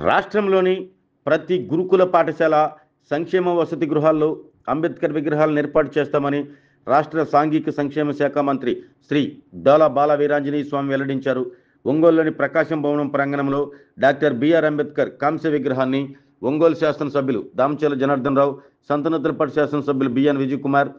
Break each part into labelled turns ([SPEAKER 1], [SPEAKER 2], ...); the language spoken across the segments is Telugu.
[SPEAKER 1] రాష్ట్రంలోని ప్రతి గురుకుల పాఠశాల సంక్షేమ వసతి గృహాల్లో అంబేద్కర్ విగ్రహాలను ఏర్పాటు చేస్తామని రాష్ట్ర సాంఘిక సంక్షేమ శాఖ మంత్రి శ్రీ డోలా బాల వీరాంజనేయ స్వామి వెల్లడించారు. ఒంగోలులోని ప్రకాశం భవనం ప్రాంగణంలో డాక్టర్ బిఆర్ అంబేద్కర్ కాంస్య విగ్రహాన్ని ఒంగోలు శాసనసభ్యులు దామచర్ల జనార్దన్ రావు, సంతనూతలపాటి శాసనసభ్యులు బిఎన్ విజయ్ కుమార్,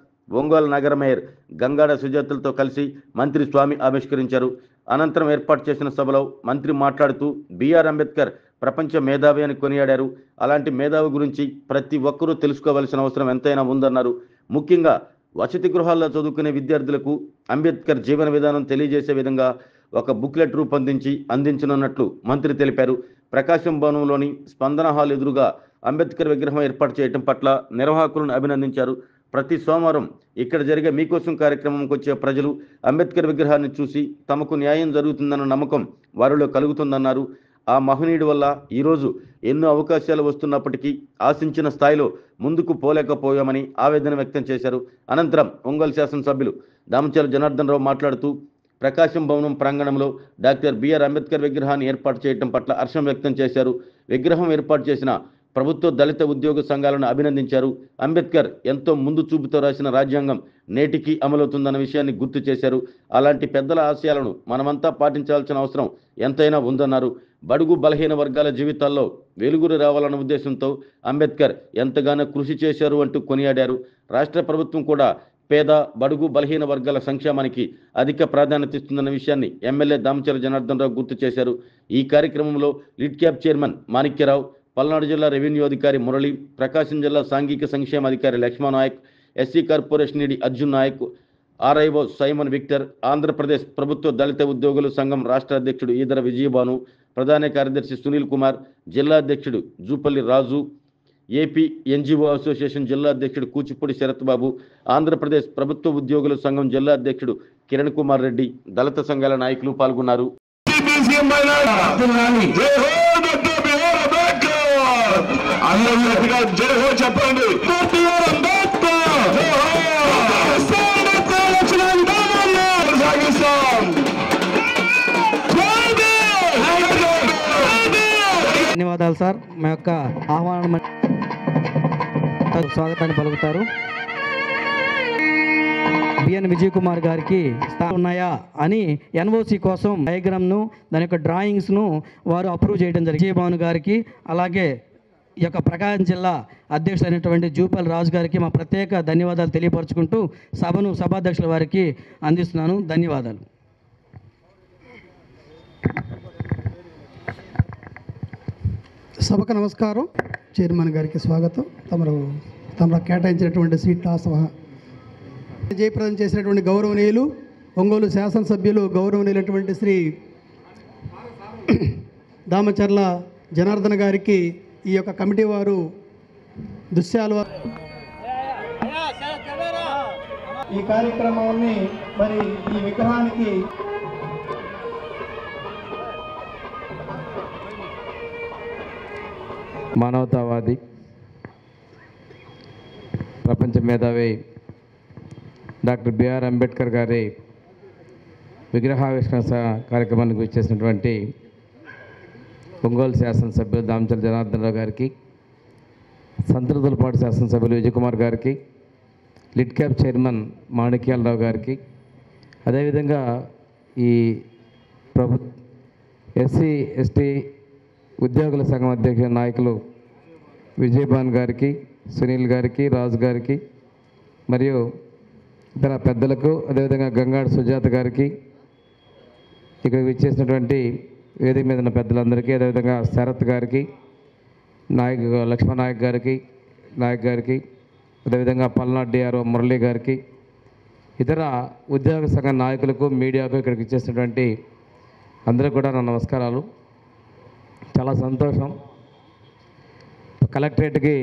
[SPEAKER 1] ఒంగోలు నగర మేయర్ గంగాడ సుజాతలతో కలిసి మంత్రి స్వామి ఆవిష్కరించారు. అనంతరం ఏర్పాటు చేసిన సభలో మంత్రి మాట్లాడుతూ బిఆర్ అంబేద్కర్ ప్రపంచ మేధావి అని కొనియాడారు. అలాంటి మేధావి గురించి ప్రతి ఒక్కరూ తెలుసుకోవాల్సిన అవసరం ఎంతైనా ఉందన్నారు. ముఖ్యంగా వసతి గృహాల్లో చదువుకునే విద్యార్థులకు అంబేద్కర్ జీవన విధానం తెలియజేసే విధంగా ఒక బుక్లెట్ రూపొందించి అందించనున్నట్లు మంత్రి తెలిపారు. ప్రకాశం భవనంలోని స్పందన హాల్ ఎదురుగా అంబేద్కర్ విగ్రహం ఏర్పాటు చేయడం పట్ల నిర్వాహకులను అభినందించారు. ప్రతి సోమవారం ఇక్కడ జరిగే మీకోసం కార్యక్రమంకి వచ్చే ప్రజలు అంబేద్కర్ విగ్రహాన్ని చూసి తమకు న్యాయం జరుగుతుందన్న నమ్మకం వారిలో కలుగుతుందన్నారు. ఆ మహనీయుడి వల్ల ఈరోజు ఎన్నో అవకాశాలు వస్తున్నప్పటికీ ఆశించిన స్థాయిలో ముందుకు పోలేకపోయామని ఆవేదన వ్యక్తం చేశారు. అనంతరం ఒంగోలు శాసనసభ్యులు దామచర్ల జనార్దన్ రావు మాట్లాడుతూ ప్రకాశం భవనం ప్రాంగణంలో డాక్టర్ బిఆర్ అంబేద్కర్ విగ్రహాన్ని ఏర్పాటు చేయడం పట్ల హర్షం వ్యక్తం చేశారు. విగ్రహం ఏర్పాటు చేసిన ప్రభుత్వ దళిత ఉద్యోగ సంఘాలను అభినందించారు. అంబేద్కర్ ఎంతో ముందు చూపుతో రాసిన రాజ్యాంగం నేటికి అమలవుతుందన్న విషయాన్ని గుర్తు చేశారు. అలాంటి పెద్దల ఆశయాలను మనమంతా పాటించాల్సిన అవసరం ఎంతైనా ఉందన్నారు. బడుగు బలహీన వర్గాల జీవితాల్లో వెలుగురు రావాలన్న ఉద్దేశంతో అంబేద్కర్ ఎంతగానో కృషి చేశారు అంటూ కొనియాడారు. రాష్ట్ర ప్రభుత్వం కూడా పేద బడుగు బలహీన వర్గాల సంక్షేమానికి అధిక ప్రాధాన్యత ఇస్తుందన్న విషయాన్ని ఎమ్మెల్యే దామచర్ల జనార్దన్ రావు గుర్తు చేశారు. ఈ కార్యక్రమంలో LIDCAP chairman Manikyarao, Palnadu జిల్లా రెవెన్యూ అధికారి మురళి, ప్రకాశం జిల్లా సాంఘిక సంక్షేమ అధికారి Lakshman Nayak, SC corporation ED Arjun Nayak, RIO Simon Victor, Andhra Pradesh ప్రభుత్వ దళిత ఉద్యోగుల సంఘం రాష్ట్ర అధ్యక్షుడు ఈదర విజయభాను, ప్రధాన కార్యదర్శి సునీల్ కుమార్, జిల్లా అధ్యక్షుడు జూపల్లి రాజు, ఏపీ ఎన్జిఓ అసోసియేషన్ జిల్లా అధ్యక్షుడు కూచిపూడి శరత్ బాబు, ఆంధ్రప్రదేశ్ ప్రభుత్వ ఉద్యోగుల సంఘం జిల్లా అధ్యక్షుడు కిరణ్ కుమార్ రెడ్డి, దళిత సంఘాల నాయకులు పాల్గొన్నారు.
[SPEAKER 2] చెప్పండి.
[SPEAKER 3] ధన్యవాదాలు సార్. మా యొక్క ఆహ్వానం స్వాగతాన్ని పలుకుతారు. బిఎన్ విజయ్ కుమార్ గారికి ఉన్నాయా అని ఎన్ఓసి కోసం డయాగ్రామ్ను దాని యొక్క డ్రాయింగ్స్ను వారు అప్రూవ్ చేయడం జరిగింది. విజయభాను గారికి, అలాగే ఈ యొక్క ప్రకాశం జిల్లా అధ్యక్షుడైనటువంటి జూపల్ రాజు గారికి మా ప్రత్యేక ధన్యవాదాలు తెలియపరచుకుంటూ సభాధ్యక్షుల వారికి అందిస్తున్నాను. ధన్యవాదాలు.
[SPEAKER 4] సభకు నమస్కారం. చైర్మన్ గారికి స్వాగతం. తమరు కేటాయించినటువంటి సీట్ జయప్రదం చేసినటువంటి గౌరవనీయులు ఒంగోలు శాసనసభ్యులు గౌరవనీయులైనటువంటి శ్రీ దామచర్ల జనార్దన్ గారికి ఈ యొక్క కమిటీ వారు దుశ్యాలు ఈ కార్యక్రమాన్ని మరి ఈ విగ్రహానికి
[SPEAKER 5] మానవతావాది, ప్రపంచ మేధావి డాక్టర్ బిఆర్ అంబేద్కర్ గారి విగ్రహావిష్కరణ కార్యక్రమానికి వచ్చేసినటువంటి ఒంగోలు శాసనసభ్యులు దామచర్ల జనార్దన్ రావు గారికి, సంతనూతలపాటి శాసనసభ్యులు విజయ్ కుమార్ గారికి, లిడ్ క్యాబ్ చైర్మన్ మాణిక్యాలరావు గారికి, అదేవిధంగా ఈ ఎస్సీ ఎస్టీ ఉద్యోగుల సంఘం అధ్యక్ష నాయకులు విజయభాన్ గారికి, సునీల్ గారికి, రాజు గారికి, మరియు ఇతర పెద్దలకు, అదేవిధంగా గంగాడ సుజాత గారికి, ఇక్కడికి విచ్చేసినటువంటి వేదిక మీద ఉన్న పెద్దలందరికీ, అదేవిధంగా శరత్ గారికి, లక్ష్మణ్ నాయక్ గారికి, అదేవిధంగా పల్నాడు డిఆర్ఓ మురళి గారికి, ఇతర ఉద్యోగ సంఘ నాయకులకు, మీడియాకు, ఇక్కడికి ఇచ్చేసినటువంటి అందరికీ కూడా నా నమస్కారాలు. చాలా సంతోషం. కలెక్టరేట్కి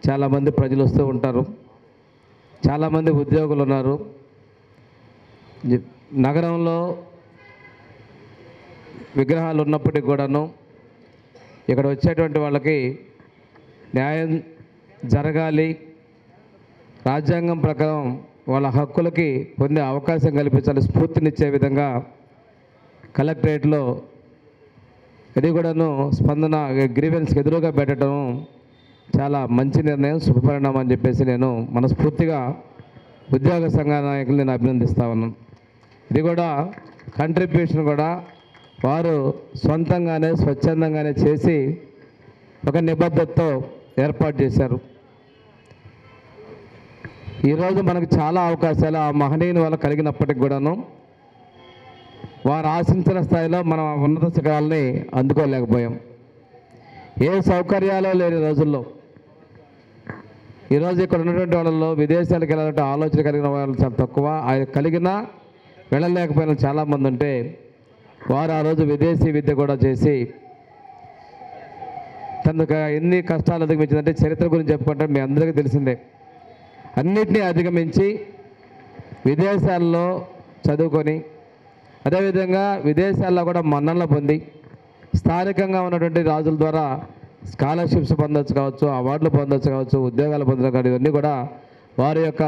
[SPEAKER 5] చాలామంది ప్రజలు వస్తూ ఉంటారు, చాలామంది ఉద్యోగులు ఉన్నారు. నగరంలో విగ్రహాలు ఉన్నప్పటికీ కూడాను ఇక్కడ వచ్చేటువంటి వాళ్ళకి న్యాయం జరగాలి, రాజ్యాంగం ప్రకారం వాళ్ళ హక్కులకి పొందే అవకాశం కల్పించాలి, స్ఫూర్తినిచ్చే విధంగా కలెక్టరేట్లో అది కూడాను స్పందన గ్రీవెన్స్కి ఎదురుగా పెట్టడం చాలా మంచి నిర్ణయం, శుభపరిణామం అని చెప్పేసి నేను మనస్ఫూర్తిగా ఉద్యోగ సంఘ నాయకులు నేను అభినందిస్తా ఉన్నాను. ఇది కూడా కంట్రిబ్యూషన్ కూడా వారు సొంతంగానే స్వచ్ఛందంగానే చేసి ఒక నిబద్ధతతో ఏర్పాటు చేశారు. ఈరోజు మనకు చాలా అవకాశాలు ఆ మహనీయుని వల్ల కలిగినప్పటికి కూడాను వారు ఆశించిన స్థాయిలో మనం ఉన్నత శిఖరాలని అందుకోలేకపోయాం. ఏ సౌకర్యాలు లేని రోజుల్లో ఈరోజు ఇక్కడ ఉన్నటువంటి వాళ్ళలో విదేశాలకు వెళ్ళాలంటే ఆలోచన కలిగిన వాళ్ళు చాలా తక్కువ, ఆయన కలిగిన వెళ్ళలేకపోయిన చాలామంది ఉంటే వారు ఆ రోజు విదేశీ విద్య కూడా చేసి తనకు ఎన్ని కష్టాలు అధిగమించిందంటే చరిత్ర గురించి చెప్పుకుంటే మీ అందరికీ తెలిసిందే. అన్నిటినీ అధిగమించి విదేశాల్లో చదువుకొని అదేవిధంగా విదేశాల్లో కూడా మన్ననలు పొంది స్థానికంగా ఉన్నటువంటి రాజుల ద్వారా స్కాలర్షిప్స్ పొందొచ్చు కావచ్చు, అవార్డులు పొందొచ్చు కావచ్చు, ఉద్యోగాలు పొందడం కాదు, ఇవన్నీ కూడా వారి యొక్క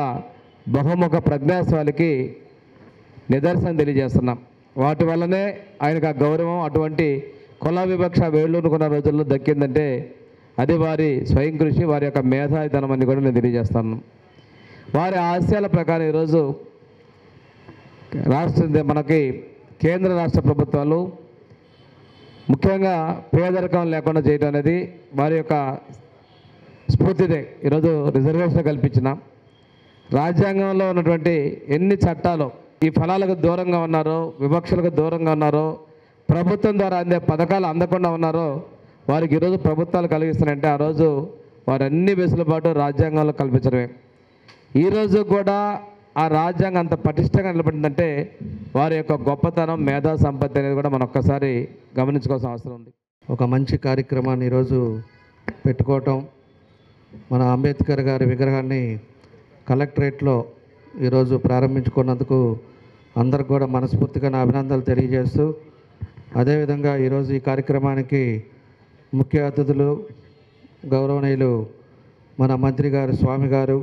[SPEAKER 5] బహుముఖ ప్రజ్ఞాశాలికి నిదర్శనం తెలియజేస్తున్నాం. వాటి వల్లనే ఆయనకు ఆ గౌరవం అటువంటి కుల వివక్ష వేళ్ళూనుకున్న రోజుల్లో దక్కిందంటే అది వారి స్వయం కృషి, వారి యొక్క మేధావితనం అని కూడా నేను తెలియజేస్తాను. వారి ఆశయాల ప్రకారం ఈరోజు మనకి కేంద్ర రాష్ట్ర ప్రభుత్వాలు ముఖ్యంగా పేదరికం లేకుండా చేయడం అనేది వారి యొక్క స్ఫూర్తిదే. ఈరోజు రిజర్వేషన్ కల్పించిన రాజ్యాంగంలో ఉన్నటువంటి ఎన్ని చట్టాలు ఈ ఫలాలకు దూరంగా ఉన్నారో, వివక్షలకు దూరంగా ఉన్నారో, ప్రభుత్వం ద్వారా అందే పథకాలు అందకుండా ఉన్నారో వారికి ఈరోజు ప్రభుత్వాలు కలిగిస్తున్నాయంటే ఆ రోజు వారన్ని వెసులుబాటు రాజ్యాంగంలో కల్పించడమే. ఈరోజు కూడా ఆ రాజ్యాంగం అంత పటిష్టంగా నిలబడిందంటే వారి యొక్క గొప్పతనం, మేధా సంపత్తి అనేది కూడా మనం ఒక్కసారి గమనించుకోవాల్సిన అవసరం ఉంది.
[SPEAKER 3] ఒక మంచి కార్యక్రమాన్ని ఈరోజు పెట్టుకోవటం, మన అంబేద్కర్ గారి విగ్రహాన్ని కలెక్టరేట్లో ఈరోజు ప్రారంభించుకున్నందుకు అందరికి కూడా మనస్ఫూర్తిగా నా అభినందనలు తెలియజేస్తూ, అదేవిధంగా ఈరోజు ఈ కార్యక్రమానికి ముఖ్య అతిథులు గౌరవనీయులు మన మంత్రి గారు స్వామి గారు,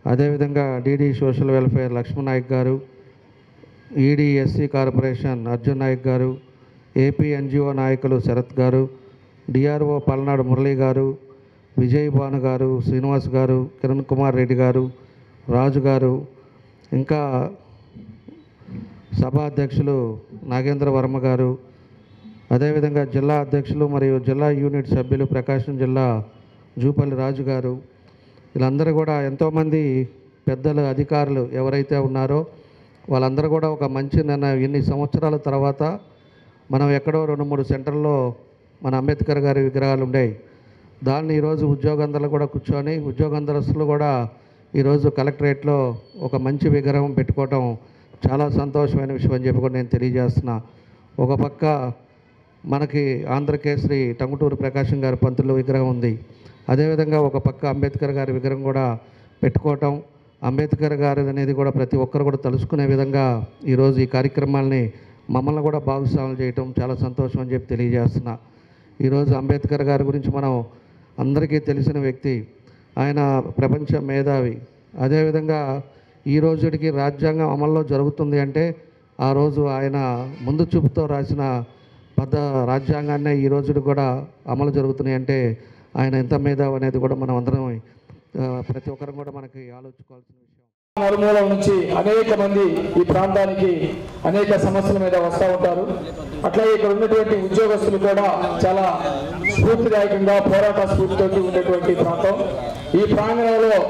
[SPEAKER 3] అదేవిధంగా DD social welfare Lakshman Naik గారు, ED SC corporation Arjun Naik గారు, ఏపీ ఎన్జిఓ నాయకులు శరత్ గారు, డిఆర్ఓ పల్నాడు మురళీ గారు, విజయ్ భాను గారు, శ్రీనివాస్ గారు, కిరణ్ కుమార్ రెడ్డి గారు, రాజు గారు, ఇంకా సభా అధ్యక్షులు నాగేంద్ర వర్మ గారు, అదేవిధంగా జిల్లా అధ్యక్షులు మరియు జిల్లా యూనిట్ సభ్యులు ప్రకాశం జిల్లా జూపల్లి రాజు గారు, వీళ్ళందరూ కూడా ఎంతోమంది పెద్దలు అధికారులు ఎవరైతే ఉన్నారో వాళ్ళందరూ కూడా ఒక మంచి నిర్ణయం. ఇన్ని సంవత్సరాల తర్వాత మనం ఎక్కడో 2-3 సెంటర్లో మన అంబేద్కర్ గారి విగ్రహాలు ఉండేవి. దాన్ని ఈరోజు ఉద్యోగందరూ కూడా కూర్చొని ఉద్యోగందరస్తులు కూడా ఈరోజు కలెక్టరేట్లో ఒక మంచి విగ్రహం పెట్టుకోవటం చాలా సంతోషమైన విషయం అని చెప్పి కూడా నేను తెలియజేస్తున్నా. ఒక పక్క మనకి ఆంధ్రకేసరి టంగుటూరు ప్రకాశం గారి పంతులు విగ్రహం ఉంది, అదేవిధంగా ఒక పక్క అంబేద్కర్ గారి విగ్రహం కూడా పెట్టుకోవటం, అంబేద్కర్ గారి అనేది కూడా ప్రతి ఒక్కరు కూడా తలుసుకునే విధంగా ఈరోజు ఈ కార్యక్రమాలని మమ్మల్ని కూడా భాగస్వాములు చేయటం చాలా సంతోషం అని చెప్పి తెలియజేస్తున్నా. ఈరోజు అంబేద్కర్ గారి గురించి మనం అందరికీ తెలిసిన వ్యక్తి, ఆయన ప్రపంచ మేధావి. అదేవిధంగా ఈ రోజుకి రాజ్యాంగం అమల్లో జరుగుతుంది అంటే ఆ రోజు ఆయన ముందు చూపుతో రాసిన రాజ్యాంగాన్నే ఈ రోజుకి కూడా అమలు జరుగుతున్నాయి అంటే ఆయన ఎంత మేధావి అనేది కూడా మనం అందరం ప్రతి ఒక్కరం కూడా మనకి ఆలోచించుకోవాల్సిన విషయం.
[SPEAKER 2] నలుమూల నుంచి అనేక మంది ఈ ప్రాంతానికి అనేక సమస్యల మీద వస్తూ ఉంటారు. అట్లాగే ఇక్కడ ఉన్నటువంటి ఉద్యోగస్తులు కూడా చాలా స్ఫూర్తిదాయకంగా పోరాట స్ఫూర్తితో ఉండేటువంటి ప్రాంతం. ఈ ప్రాంగణంలో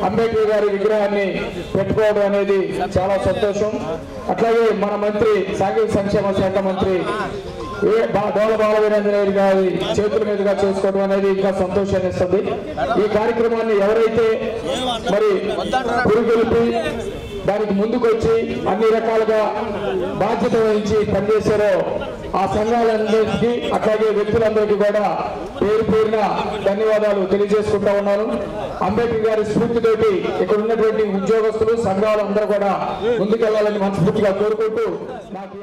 [SPEAKER 2] అంబేద్కర్ గారి విగ్రహాన్ని పెట్టుకోవడం అనేది చాలా సంతోషం. అట్లాగే మన మంత్రి సాంఘిక సంక్షేమ శాఖ మంత్రి డోల బాల వీరాంజనేయులు గారి చేతుల మీదుగా చేసుకోవడం అనేది ఇంకా సంతోషాన్ని ఇస్తుంది. ఈ కార్యక్రమాన్ని ఎవరైతే మరి పురుగొల్పి దానికి ముందుకొచ్చి అన్ని రకాలుగా బాధ్యత వహించి పనిచేశారో ఆ సంఘాలందరికీ అట్లాగే వ్యక్తులందరికీ కూడా పేరు పేరున ధన్యవాదాలు తెలియజేసుకుంటా ఉన్నాను. అంబేద్కర్ గారి స్ఫూర్తితోటి ఇక్కడ ఉన్నటువంటి ఉద్యోగస్తులు సంఘాలు అందరూ కూడా ముందుకెళ్లాలని మనస్ఫూర్తిగా కోరుకుంటూ నాకు